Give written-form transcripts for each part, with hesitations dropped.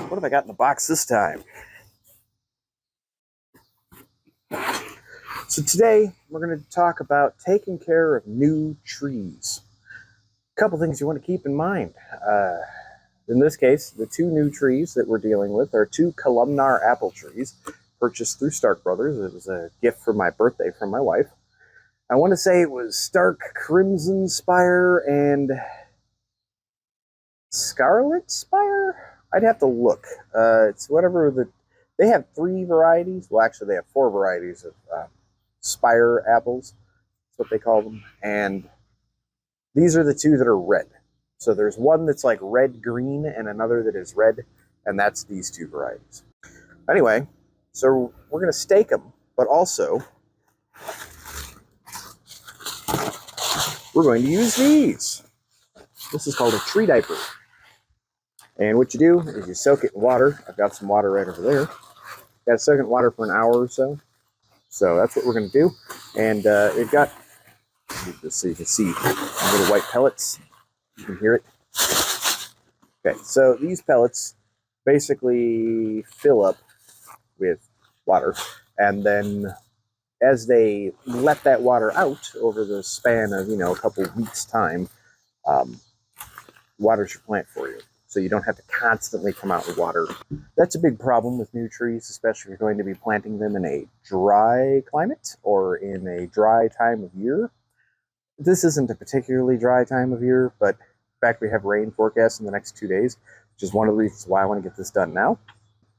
What have I got in the box this time? So today we're going to talk about taking care of new trees. A couple things you want to keep in mind. In this case, the two new trees that we're dealing with are two columnar apple trees purchased through Stark Brothers. It was a gift for my birthday from my wife. I want to say it was Stark Crimson Spire and Scarlet Spire? I'd have to look. It's whatever they have 3 varieties. Well, actually, they have 4 varieties of Spire apples. That's what they call them. And these are the 2 that are red. So there's one that's like red-green and another that is red, and that's these 2 varieties. Anyway, so we're going to stake them, but also we're going to use these. This is called a tree diaper. And what you do is you soak it in water. I've got some water right over there. Got to soak it in water for an hour or so. So that's what we're going to do. And it got, just so you can see, little white pellets. You can hear it. Okay, so these pellets basically fill up with water. And then as they let that water out over the span of, a couple of weeks' time, waters your plant for you. So you don't have to constantly come out with water. That's a big problem with new trees, especially if you're going to be planting them in a dry climate or in a dry time of year. This isn't a particularly dry time of year, but in fact we have rain forecast in the next 2 days, which is one of the reasons why I want to get this done now.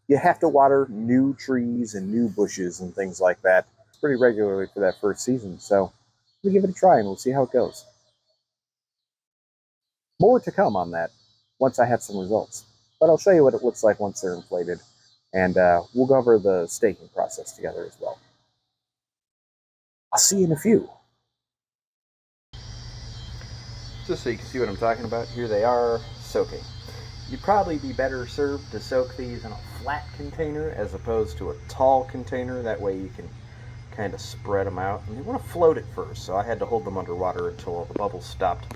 You have to water new trees and new bushes and things like that pretty regularly for that first season. So we'll give it a try and we'll see how it goes. More to come on that once I have some results. But I'll show you what it looks like once they're inflated. And we'll go over the staking process together as well. I'll see you in a few. Just so you can see what I'm talking about, here they are soaking. You'd probably be better served to soak these in a flat container as opposed to a tall container. That way you can kind of spread them out. And you want to float it first, so I had to hold them underwater until the bubbles stopped.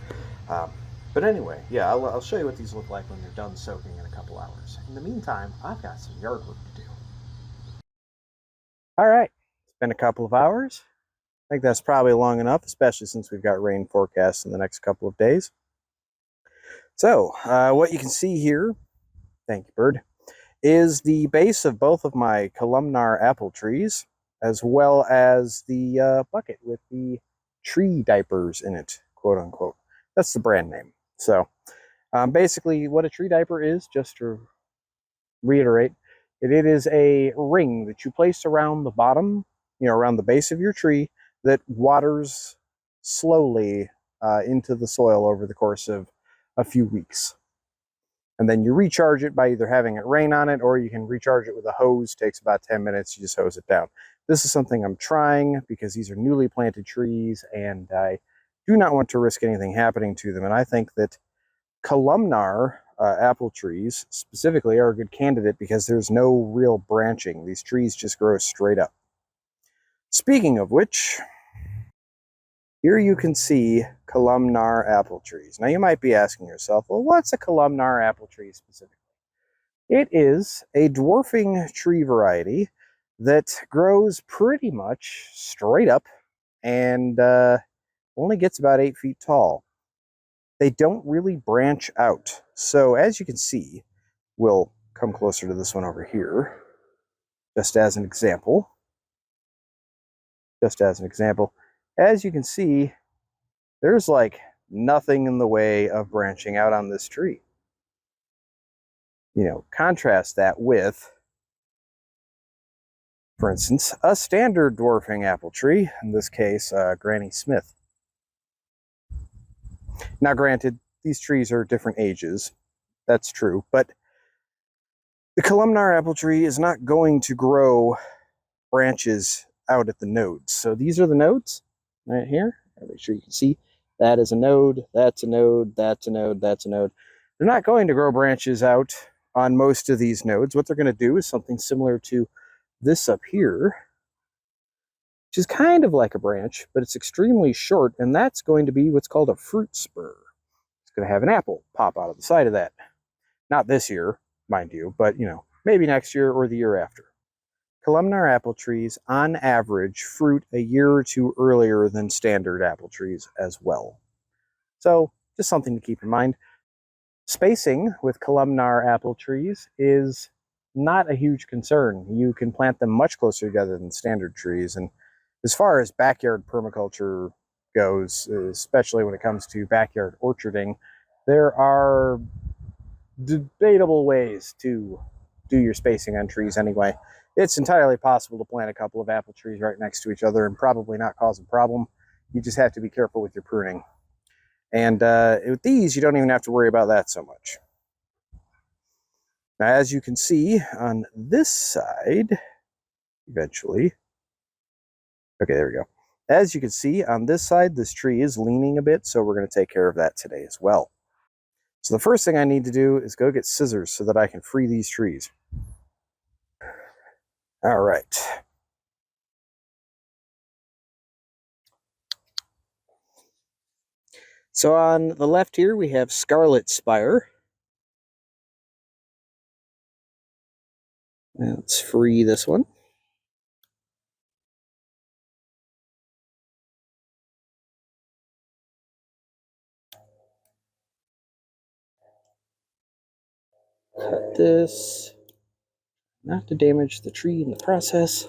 But anyway, yeah, I'll show you what these look like when they're done soaking in a couple hours. In the meantime, I've got some yard work to do. All right, it's been a couple of hours. I think that's probably long enough, especially since we've got rain forecast in the next couple of days. So, what you can see here, thank you, bird, is the base of both of my columnar apple trees, as well as the bucket with the tree diapers in it, quote unquote. That's the brand name. So basically what a tree diaper is, just to reiterate, it is a ring that you place around the bottom, around the base of your tree that waters slowly into the soil over the course of a few weeks. And then you recharge it by either having it rain on it, or you can recharge it with a hose. It takes about 10 minutes. You just hose it down. This is something I'm trying because these are newly planted trees and I do not want to risk anything happening to them. And I think that columnar apple trees specifically are a good candidate because there's no real branching. These trees just grow straight up. Speaking of which, here you can see columnar apple trees. Now you might be asking yourself, well, what's a columnar apple tree specifically? It is a dwarfing tree variety that grows pretty much straight up and only gets about 8 feet tall. They don't really branch out. So as you can see, we'll come closer to this one over here, just as an example. As you can see, there's like nothing in the way of branching out on this tree. Contrast that with, for instance, a standard dwarfing apple tree, in this case, Granny Smith. Now, granted, these trees are different ages. That's true. But the columnar apple tree is not going to grow branches out at the nodes. So these are the nodes right here. I'll make sure you can see. That is a node. That's a node. That's a node. That's a node. They're not going to grow branches out on most of these nodes. What they're going to do is something similar to this up here, which is kind of like a branch, but it's extremely short, and that's going to be what's called a fruit spur. It's going to have an apple pop out of the side of that. Not this year, mind you, but maybe next year or the year after. Columnar apple trees, on average, fruit a year or two earlier than standard apple trees as well. So just something to keep in mind. Spacing with columnar apple trees is not a huge concern. You can plant them much closer together than standard trees. And as far as backyard permaculture goes, especially when it comes to backyard orcharding, there are debatable ways to do your spacing on trees anyway. It's entirely possible to plant a couple of apple trees right next to each other and probably not cause a problem. You just have to be careful with your pruning. And with these, you don't even have to worry about that so much. Now, as you can see on this side, eventually, okay, there we go. As you can see on this side, this tree is leaning a bit, so we're going to take care of that today as well. So the first thing I need to do is go get scissors so that I can free these trees. All right. So on the left here, we have Scarlet Spire. Let's free this one. Cut this, not to damage the tree in the process.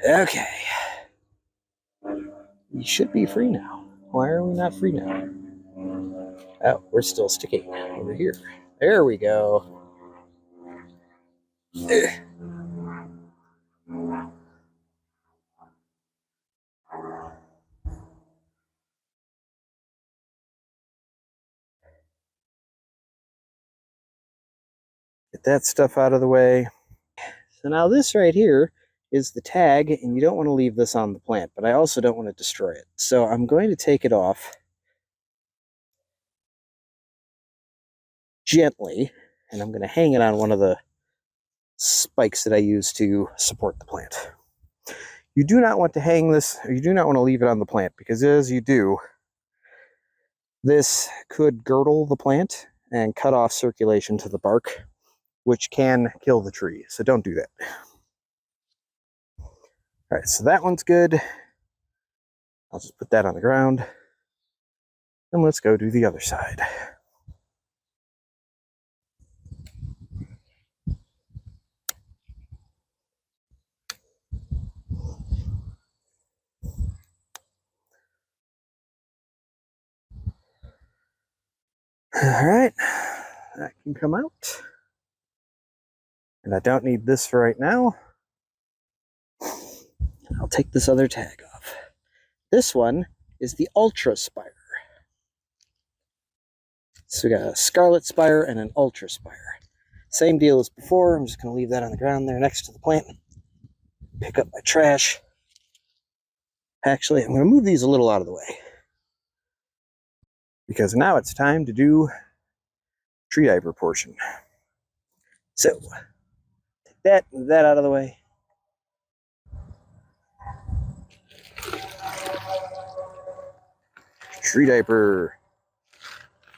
Okay. You should be free now. Why are we not free now? Oh, we're still sticking over here. There we go. Get that stuff out of the way. So now this right here is the tag, and you don't want to leave this on the plant, but I also don't want to destroy it. So I'm going to take it off gently, and I'm going to hang it on one of the spikes that I use to support the plant. You do not want to hang this, or you do not want to leave it on the plant, because as you do, this could girdle the plant and cut off circulation to the bark, which can kill the tree. So don't do that. All right, so that one's good. I'll just put that on the ground. And let's go do the other side. All right, that can come out. And I don't need this for right now. I'll take this other tag off. This one is the Ultra Spire. So we got a Scarlet Spire and an Ultra Spire. Same deal as before. I'm just going to leave that on the ground there next to the plant. Pick up my trash. Actually, I'm going to move these a little out of the way, because now it's time to do tree diaper portion. So, take that, move that out of the way. Tree diaper.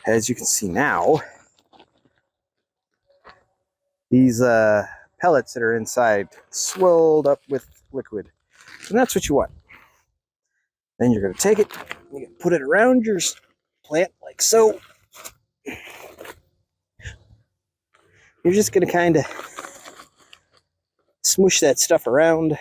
As you can see now, these pellets that are inside swelled up with liquid. And that's what you want. Then you're going to take it, you're going to put it around your plant like so. You're just going to kind of smoosh that stuff around.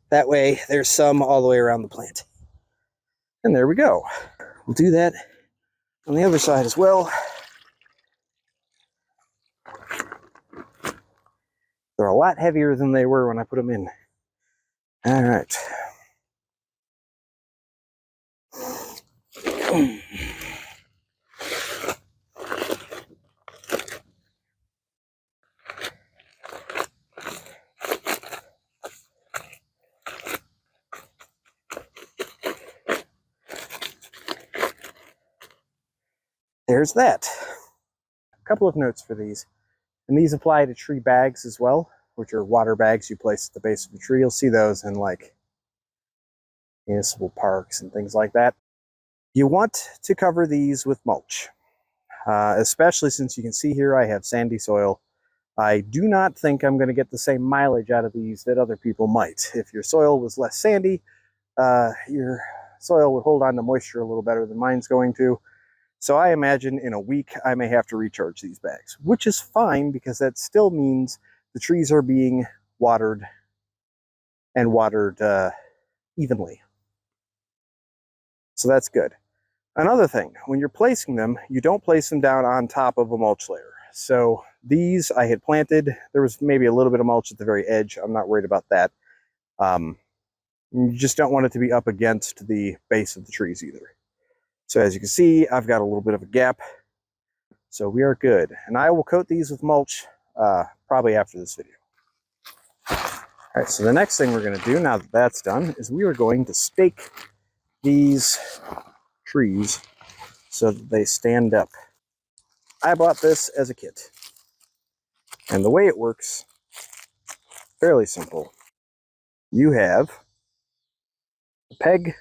That way, there's some all the way around the plant. And there we go. We'll do that on the other side as well. They're a lot heavier than they were when I put them in. All right. There's that. A couple of notes for these. And these apply to tree bags as well, which are water bags you place at the base of the tree. You'll see those in like municipal parks and things like that. You want to cover these with mulch, especially since you can see here I have sandy soil. I do not think I'm going to get the same mileage out of these that other people might. If your soil was less sandy, your soil would hold on to moisture a little better than mine's going to. So I imagine in a week I may have to recharge these bags, which is fine because that still means the trees are being watered and watered evenly. So that's good. Another thing, when you're placing them, you don't place them down on top of a mulch layer. So these I had planted. There was maybe a little bit of mulch at the very edge. I'm not worried about that. You just don't want it to be up against the base of the trees either. So as you can see, I've got a little bit of a gap. So we are good. And I will coat these with mulch probably after this video. All right, so the next thing we're going to do now that that's done is we are going to stake these trees so that they stand up. I bought this as a kit. And the way it works, fairly simple. You have a peg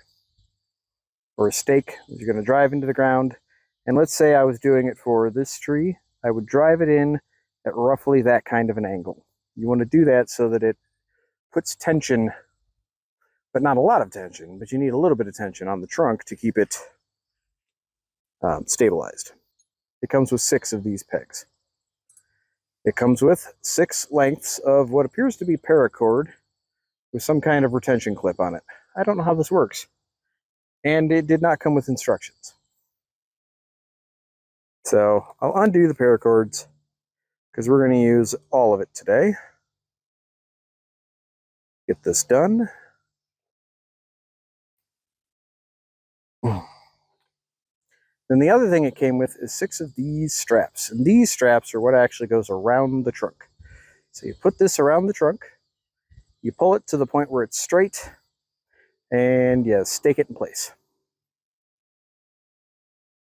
or a stake that you're going to drive into the ground. And let's say I was doing it for this tree. I would drive it in at roughly that kind of an angle. You want to do that so that it puts tension, but not a lot of tension, but you need a little bit of tension on the trunk to keep it stabilized. It comes with 6 of these pegs. It comes with 6 lengths of what appears to be paracord with some kind of retention clip on it. I don't know how this works. And it did not come with instructions. So I'll undo the paracords because we're going to use all of it today. Get this done. Then the other thing it came with is 6 of these straps. And these straps are what actually goes around the trunk. So you put this around the trunk, you pull it to the point where it's straight, and you stake it in place.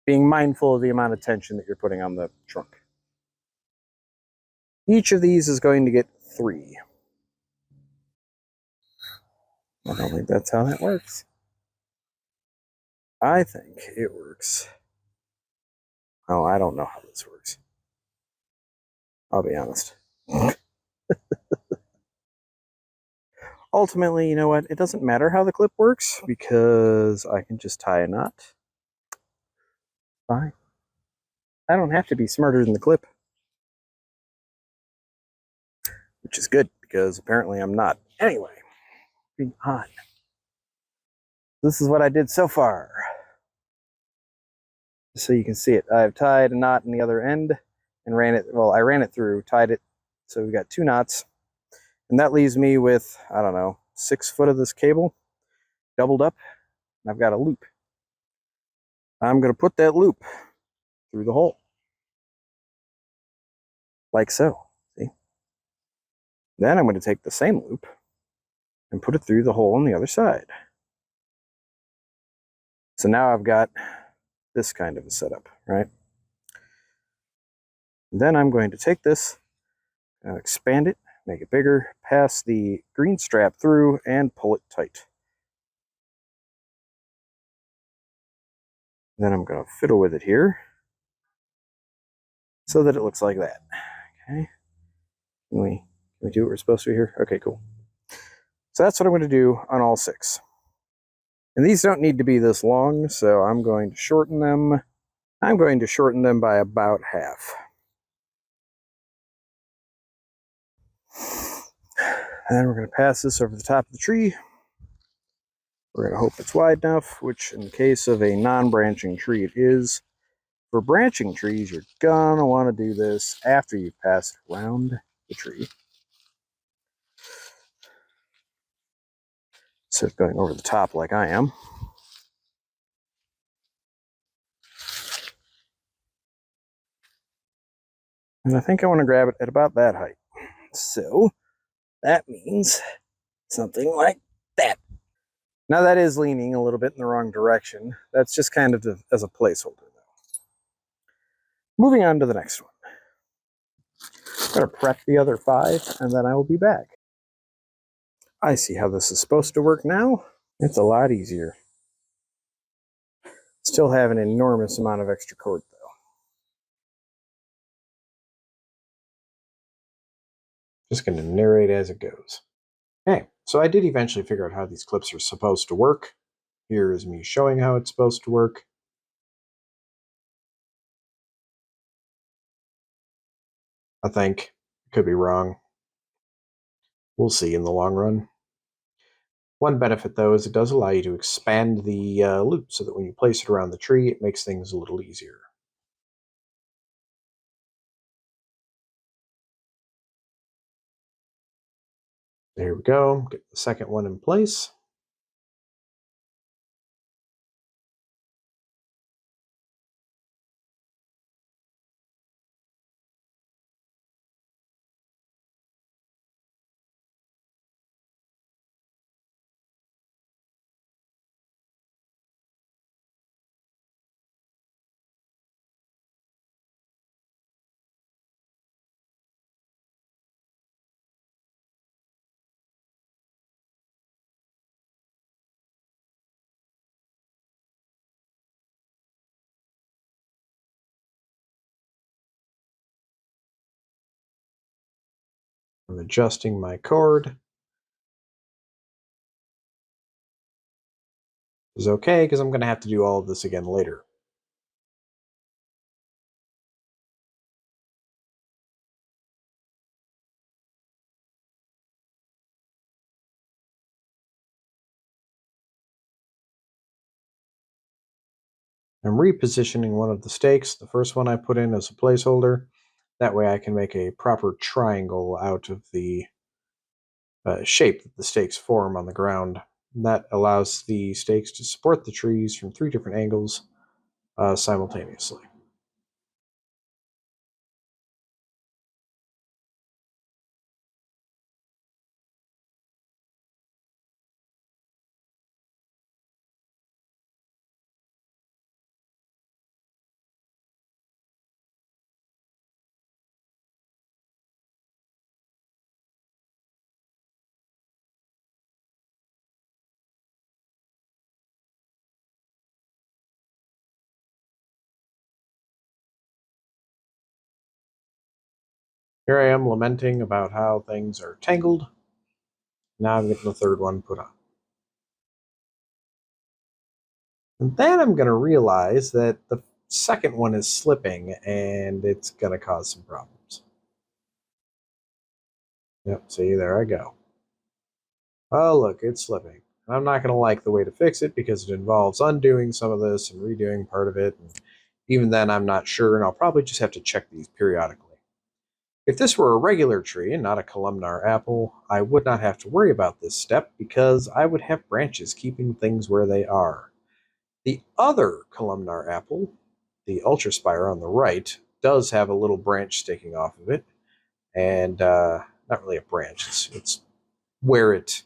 Being mindful of the amount of tension that you're putting on the trunk. Each of these is going to get 3. I don't think that's how that works. I think it works. Oh, I don't know how this works. I'll be honest. Ultimately, you know what? It doesn't matter how the clip works because I can just tie a knot. Fine. I don't have to be smarter than the clip. Which is good because apparently I'm not. Anyway, moving on. This is what I did so far. So you can see it. I've tied a knot in the other end and ran it. Well, I ran it through, tied it. So we got 2 knots. And that leaves me with, I don't know, 6 foot of this cable doubled up. And I've got a loop. I'm going to put that loop through the hole. Like so. See? Then I'm going to take the same loop and put it through the hole on the other side. So now I've got this kind of a setup, right? And then I'm going to take this, expand it, make it bigger, pass the green strap through, and pull it tight. Then I'm going to fiddle with it here so that it looks like that. Okay. Can we do what we're supposed to here? Okay, cool. So that's what I'm going to do on all 6. And these don't need to be this long, so I'm going to shorten them. I'm going to shorten them by about half. And then we're going to pass this over the top of the tree. We're going to hope it's wide enough, which in the case of a non-branching tree it is. For branching trees, you're going to want to do this after you've passed it around the tree. So it's going over the top like I am. And I think I want to grab it at about that height. So that means something like that. Now that is leaning a little bit in the wrong direction. That's just kind of as a placeholder though. Moving on to the next one. I'm going to prep the other 5 and then I will be back. I see how this is supposed to work now. It's a lot easier. Still have an enormous amount of extra cord though. Just going to narrate as it goes. Okay, so I did eventually figure out how these clips are supposed to work. Here is me showing how it's supposed to work. I think. Could be wrong. We'll see in the long run. One benefit, though, is it does allow you to expand the loop so that when you place it around the tree, it makes things a little easier. There we go. Get the second one in place. I'm adjusting my cord. Is okay because I'm going to have to do all of this again later. I'm repositioning one of the stakes. The first one I put in as a placeholder. That way I can make a proper triangle out of the shape that the stakes form on the ground. That allows the stakes to support the trees from 3 different angles simultaneously. Here I am lamenting about how things are tangled. Now I'm getting the third one put on. And then I'm going to realize that the second one is slipping and it's going to cause some problems. Yep, see, there I go. Oh, look, it's slipping. I'm not going to like the way to fix it because it involves undoing some of this and redoing part of it. And even then, I'm not sure, and I'll probably just have to check these periodically. If this were a regular tree and not a columnar apple, I would not have to worry about this step because I would have branches keeping things where they are. The other columnar apple, the ultraspire on the right, does have a little branch sticking off of it, and not really a branch, it's where it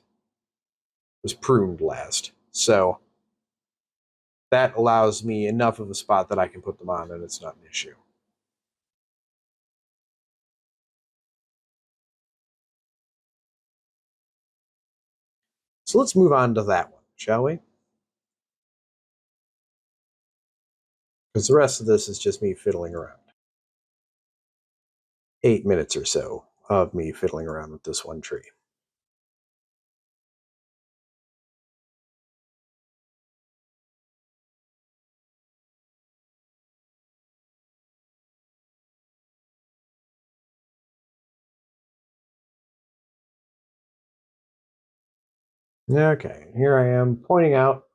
was pruned last. So that allows me enough of a spot that I can put them on and it's not an issue. So let's move on to that one, shall we? Because the rest of this is just me fiddling around. 8 minutes or so of me fiddling around with this one tree. Okay, here I am pointing out,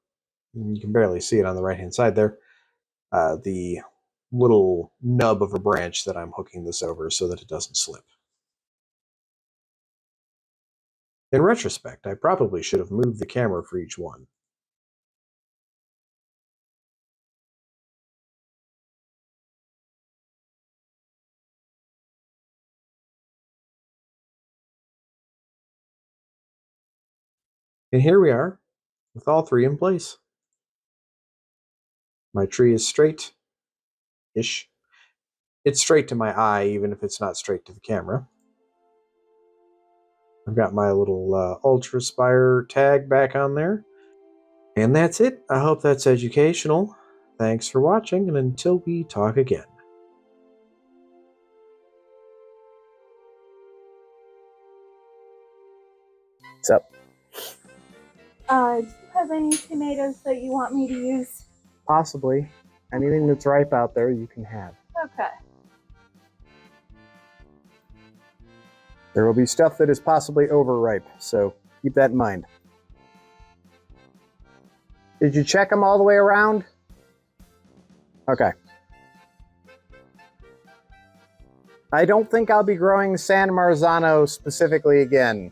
you can barely see it on the right hand side there, the little nub of a branch that I'm hooking this over so that it doesn't slip. In retrospect, I probably should have moved the camera for each one. And here we are, with all 3 in place. My tree is straight-ish. It's straight to my eye, even if it's not straight to the camera. I've got my little Ultra Spire tag back on there. And that's it. I hope that's educational. Thanks for watching, and until we talk again. What's up? Do you have any tomatoes that you want me to use? Possibly. Anything that's ripe out there you can have. Okay. There will be stuff that is possibly overripe, so keep that in mind. Did you check them all the way around? Okay. I don't think I'll be growing San Marzano specifically again.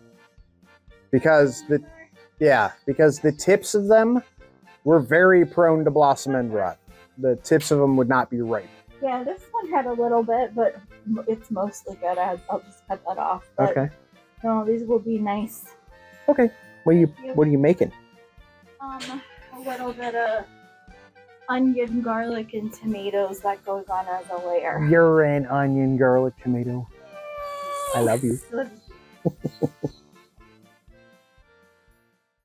Because the tips of them were very prone to blossom end rot. The tips of them would not be ripe. Yeah, this one had a little bit, but it's mostly good. I'll just cut that off. But Okay. No, these will be nice. Okay. What are you making? A little bit of onion, garlic, and tomatoes that goes on as a layer. You're an onion, garlic, tomato. I love you.